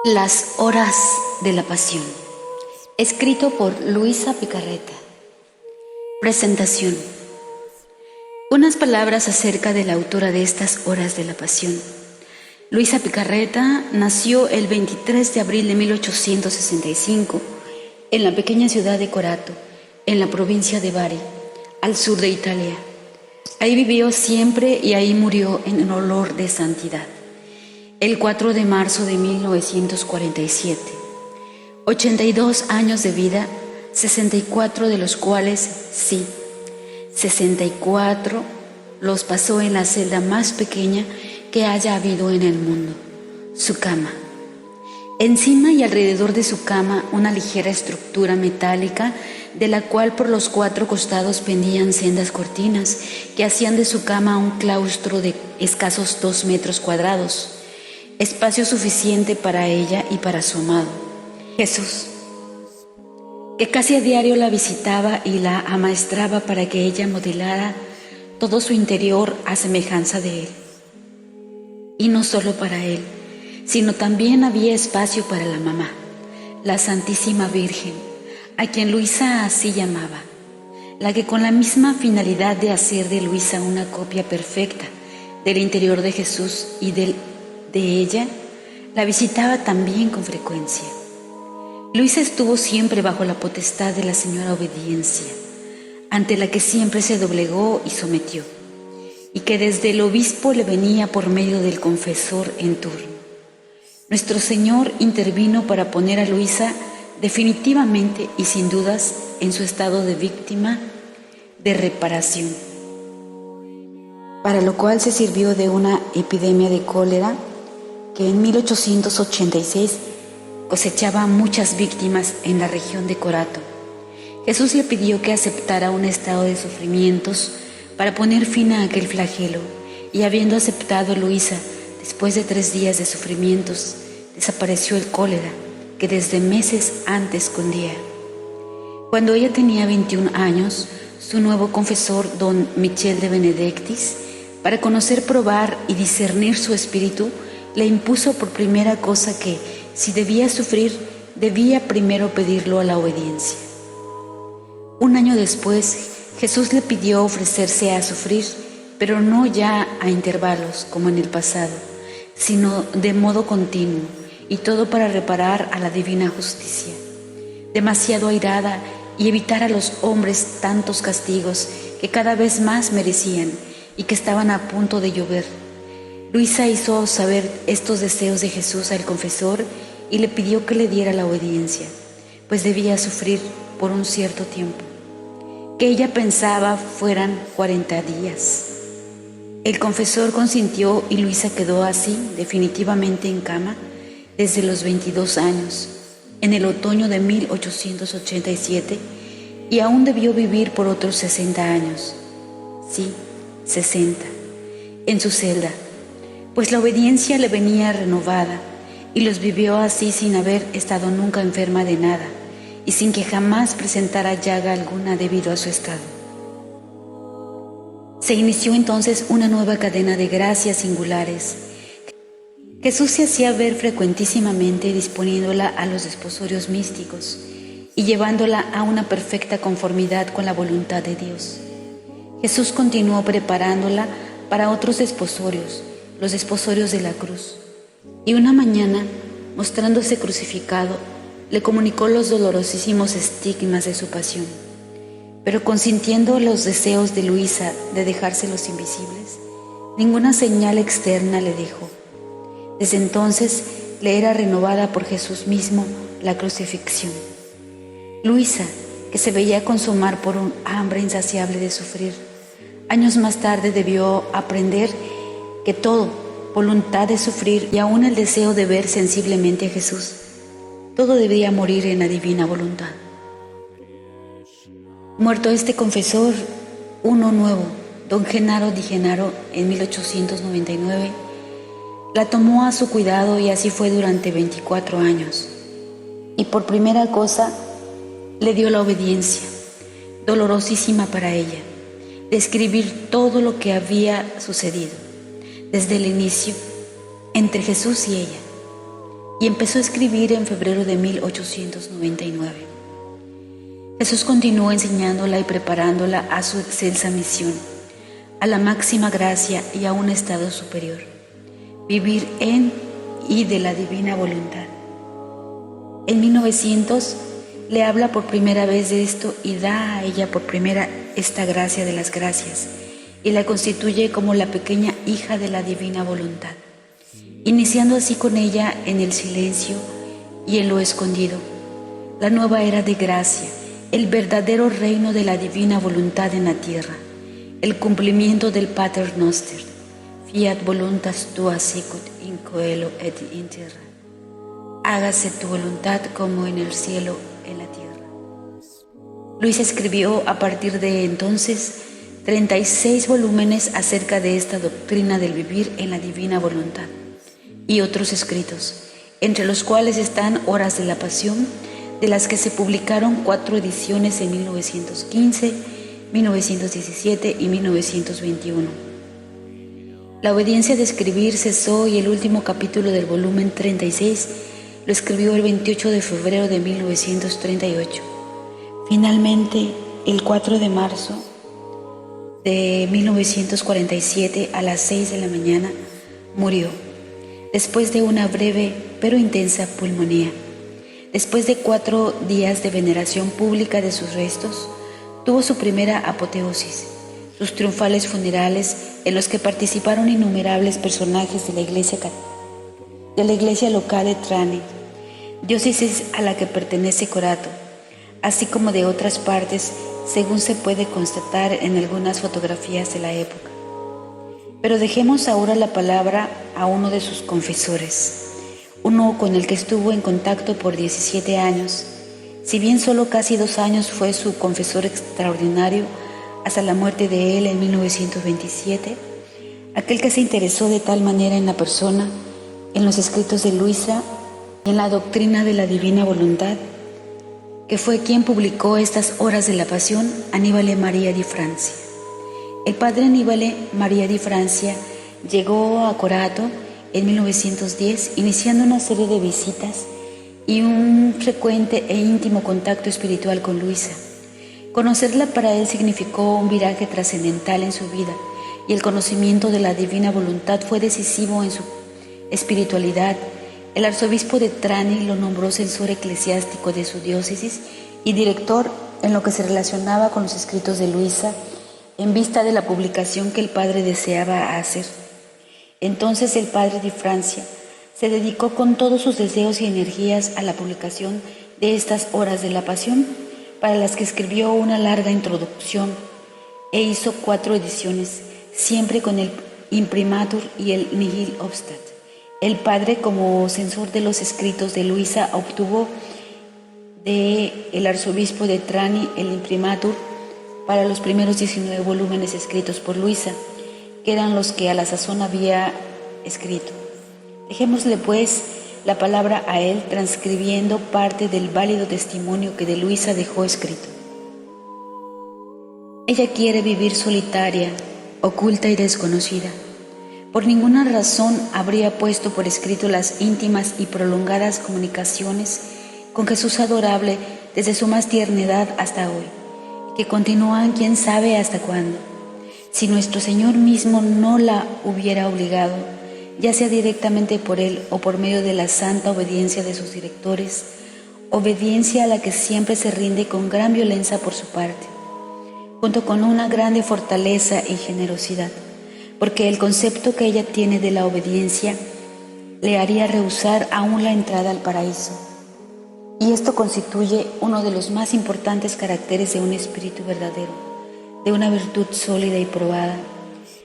Las horas de la pasión. Escrito por Luisa Picarreta. Presentación. Unas palabras acerca de la autora de estas horas de la pasión. Luisa Picarreta nació el 23 de abril de 1865 en la pequeña ciudad de Corato, en la provincia de Bari, al sur de Italia. Ahí vivió siempre y ahí murió en olor de santidad. El 4 de marzo de 1947. 82 años de vida, 64 de los cuales, 64 los pasó en la celda más pequeña que haya habido en el mundo, su cama. Encima y alrededor de su cama una ligera estructura metálica de la cual por los 4 costados pendían sendas cortinas que hacían de su cama un claustro de escasos 2 metros cuadrados, espacio suficiente para ella y para su amado, Jesús, que casi a diario la visitaba y la amaestraba para que ella modelara todo su interior a semejanza de él. Y no solo para él, sino también había espacio para la mamá, la Santísima Virgen, a quien Luisa así llamaba, la que con la misma finalidad de hacer de Luisa una copia perfecta del interior de Jesús y de ella, la visitaba también con frecuencia. Luisa estuvo siempre bajo la potestad de la señora Obediencia, ante la que siempre se doblegó y sometió, y que desde el obispo le venía por medio del confesor en turno. Nuestro Señor intervino para poner a Luisa definitivamente y sin dudas en su estado de víctima de reparación, para lo cual se sirvió de una epidemia de cólera que en 1886 cosechaba muchas víctimas en la región de Corato. Jesús le pidió que aceptara un estado de sufrimientos para poner fin a aquel flagelo, y habiendo aceptado Luisa, después de 3 días de sufrimientos, desapareció el cólera que desde meses antes escondía. Cuando ella tenía 21 años, su nuevo confesor, don Michel de Benedictis, para conocer, probar y discernir su espíritu, le impuso por primera cosa que, si debía sufrir, debía primero pedirlo a la obediencia. Un año después, Jesús le pidió ofrecerse a sufrir, pero no ya a intervalos como en el pasado, sino de modo continuo, y todo para reparar a la divina justicia, demasiado airada, y evitar a los hombres tantos castigos que cada vez más merecían y que estaban a punto de llover. Luisa hizo saber estos deseos de Jesús al confesor y le pidió que le diera la obediencia, pues debía sufrir por un cierto tiempo, que ella pensaba fueran 40 días. El confesor consintió y Luisa quedó así definitivamente en cama desde los 22 años, en el otoño de 1887, y aún debió vivir por otros 60 años, 60, en su celda, pues la obediencia le venía renovada, y los vivió así sin haber estado nunca enferma de nada, y sin que jamás presentara llaga alguna debido a su estado. Se inició entonces una nueva cadena de gracias singulares. Jesús se hacía ver frecuentísimamente disponiéndola a los desposorios místicos y llevándola a una perfecta conformidad con la voluntad de Dios. Jesús continuó preparándola para otros desposorios, los desposorios de la cruz, y una mañana, mostrándose crucificado, le comunicó los dolorosísimos estigmas de su pasión. Pero consintiendo los deseos de Luisa de dejárselos invisibles, ninguna señal externa le dejó. Desde entonces le era renovada por Jesús mismo la crucifixión. Luisa, que se veía consumar por un hambre insaciable de sufrir, años más tarde debió aprender que todo, voluntad de sufrir y aún el deseo de ver sensiblemente a Jesús, todo debía morir en la divina voluntad. Muerto este confesor, uno nuevo, don Genaro di Genaro, en 1899, la tomó a su cuidado y así fue durante 24 años. Y por primera cosa le dio la obediencia, dolorosísima para ella, de escribir todo lo que había sucedido desde el inicio entre Jesús y ella, y empezó a escribir en febrero de 1899. Jesús continuó enseñándola y preparándola a su excelsa misión, a la máxima gracia y a un estado superior, vivir en y de la divina voluntad. En 1900 le habla por primera vez de esto y da a ella por primera esta gracia de las gracias y la constituye como la pequeña hija de la divina voluntad, iniciando así con ella en el silencio y en lo escondido la nueva era de gracia, el verdadero reino de la divina voluntad en la tierra, el cumplimiento del Pater Noster, fiat voluntas tua sicut in coelo et in terra. Hágase tu voluntad como en el cielo, en la tierra. Luisa escribió a partir de entonces 36 volúmenes acerca de esta doctrina del vivir en la divina voluntad y otros escritos, entre los cuales están Horas de la Pasión, de las que se publicaron 4 ediciones en 1915, 1917 y 1921. La obediencia de escribir cesó y el último capítulo del volumen 36 lo escribió el 28 de febrero de 1938. Finalmente, el 4 de marzo de 1947 a las 6 de la mañana murió, después de una breve pero intensa pulmonía. Después de 4 días de veneración pública de sus restos, tuvo su primera apoteosis, sus triunfales funerales en los que participaron innumerables personajes de la iglesia local de Trani, diócesis a la que pertenece Corato, así como de otras partes, según se puede constatar en algunas fotografías de la época. Pero dejemos ahora la palabra a uno de sus confesores, uno con el que estuvo en contacto por 17 años, si bien solo casi 2 años fue su confesor extraordinario hasta la muerte de él en 1927, aquel que se interesó de tal manera en la persona, en los escritos de Luisa y en la doctrina de la divina voluntad, que fue quien publicó estas Horas de la Pasión, Annibale Maria di Francia. El padre Annibale Maria di Francia llegó a Corato en 1910, iniciando una serie de visitas y un frecuente e íntimo contacto espiritual con Luisa. Conocerla para él significó un viraje trascendental en su vida, y el conocimiento de la divina voluntad fue decisivo en su espiritualidad. El arzobispo de Trani lo nombró censor eclesiástico de su diócesis y director en lo que se relacionaba con los escritos de Luisa, en vista de la publicación que el padre deseaba hacer. Entonces el padre de Francia se dedicó con todos sus deseos y energías a la publicación de estas Horas de la Pasión, para las que escribió una larga introducción e hizo 4 ediciones, siempre con el imprimatur y el nihil obstat. El padre, como censor de los escritos de Luisa, obtuvo del arzobispo de Trani el imprimatur para los primeros 19 volúmenes escritos por Luisa, que eran los que a la sazón había escrito. Dejémosle pues la palabra a él, transcribiendo parte del válido testimonio que de Luisa dejó escrito. Ella quiere vivir solitaria, oculta y desconocida. Por ninguna razón habría puesto por escrito las íntimas y prolongadas comunicaciones con Jesús adorable desde su más tierna edad hasta hoy, y que continúan quién sabe hasta cuándo, si nuestro Señor mismo no la hubiera obligado, ya sea directamente por Él o por medio de la santa obediencia de sus directores, obediencia a la que siempre se rinde con gran violencia por su parte, junto con una grande fortaleza y generosidad, porque el concepto que ella tiene de la obediencia le haría rehusar aún la entrada al paraíso. Y esto constituye uno de los más importantes caracteres de un espíritu verdadero, de una virtud sólida y probada.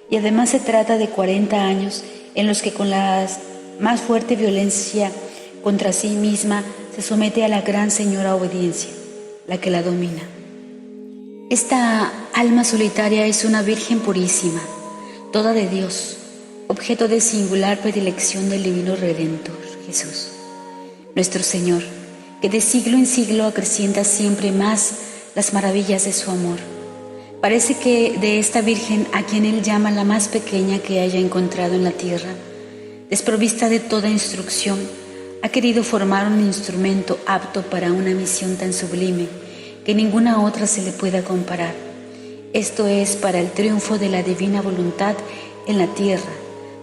Y además se trata de 40 años en los que con la más fuerte violencia contra sí misma se somete a la gran señora obediencia, la que la domina. Esta alma solitaria es una virgen purísima, toda de Dios, objeto de singular predilección del divino Redentor, Jesús, nuestro Señor, que de siglo en siglo acrecienta siempre más las maravillas de su amor. Parece que de esta Virgen, a quien Él llama la más pequeña que haya encontrado en la tierra, desprovista de toda instrucción, Ha querido formar un instrumento apto para una misión tan sublime que ninguna otra se le pueda comparar. Esto es para el triunfo de la divina voluntad en la tierra,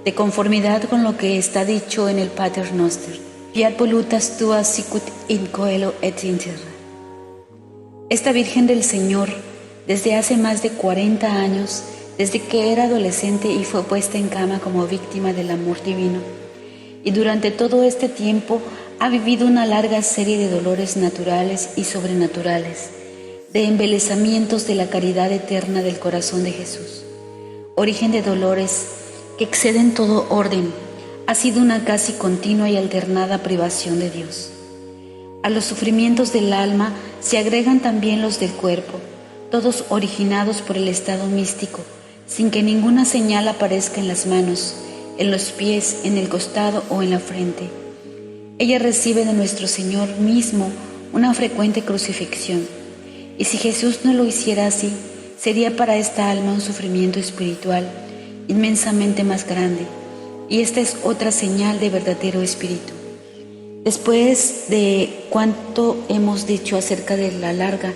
de conformidad con lo que está dicho en el Pater Noster. Fiat volutas tua sicut in coelo et in terra. Esta Virgen del Señor, desde hace más de 40 años, desde que era adolescente y fue puesta en cama como víctima del amor divino, y durante todo este tiempo ha vivido una larga serie de dolores naturales y sobrenaturales, de embelesamientos de la caridad eterna del corazón de Jesús. Origen de dolores que exceden todo orden, ha sido una casi continua y alternada privación de Dios. A los sufrimientos del alma se agregan también los del cuerpo, todos originados por el estado místico, sin que ninguna señal aparezca en las manos, en los pies, en el costado o en la frente. Ella recibe de nuestro Señor mismo una frecuente crucifixión, y si Jesús no lo hiciera así, sería para esta alma un sufrimiento espiritual inmensamente más grande, y esta es otra señal de verdadero espíritu. Después de cuanto hemos dicho acerca de la larga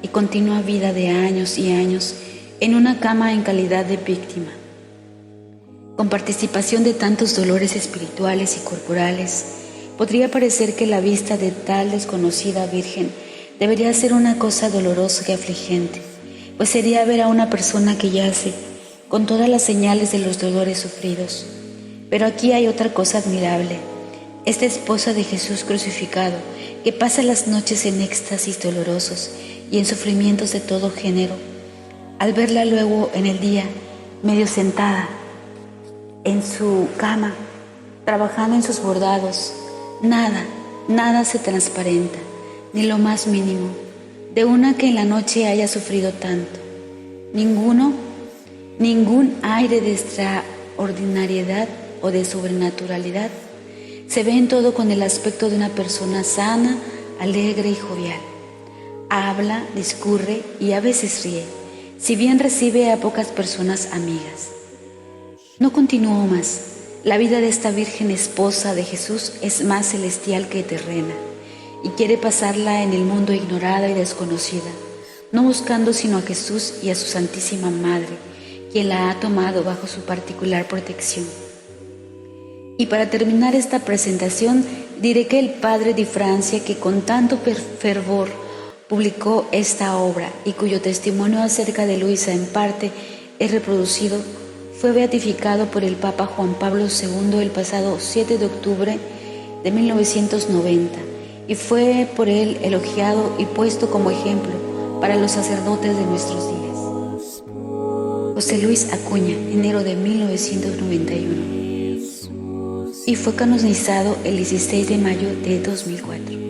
y continua vida de años y años en una cama en calidad de víctima, con participación de tantos dolores espirituales y corporales, podría parecer que la vista de tal desconocida Virgen debería ser una cosa dolorosa y afligente, pues sería ver a una persona que yace con todas las señales de los dolores sufridos. Pero aquí hay otra cosa admirable. Esta esposa de Jesús crucificado, que pasa las noches en éxtasis dolorosos y en sufrimientos de todo género, al verla luego en el día, medio sentada en su cama, trabajando en sus bordados, nada se transparenta, ni lo más mínimo, de una que en la noche haya sufrido tanto. Ningún aire de extraordinariedad o de sobrenaturalidad. Se ve en todo con el aspecto de una persona sana, alegre y jovial. Habla, discurre y a veces ríe, si bien recibe a pocas personas amigas. No continúo más. La vida de esta Virgen esposa de Jesús es más celestial que terrena, y quiere pasarla en el mundo ignorada y desconocida, no buscando sino a Jesús y a su Santísima Madre, quien la ha tomado bajo su particular protección. Y para terminar esta presentación, diré que el padre Di Francia, que con tanto fervor publicó esta obra y cuyo testimonio acerca de Luisa en parte es reproducido, fue beatificado por el Papa Juan Pablo II el pasado 7 de octubre de 1990 y fue por él elogiado y puesto como ejemplo para los sacerdotes de nuestros días. José Luis Acuña, enero de 1991. Y fue canonizado el 16 de mayo de 2004.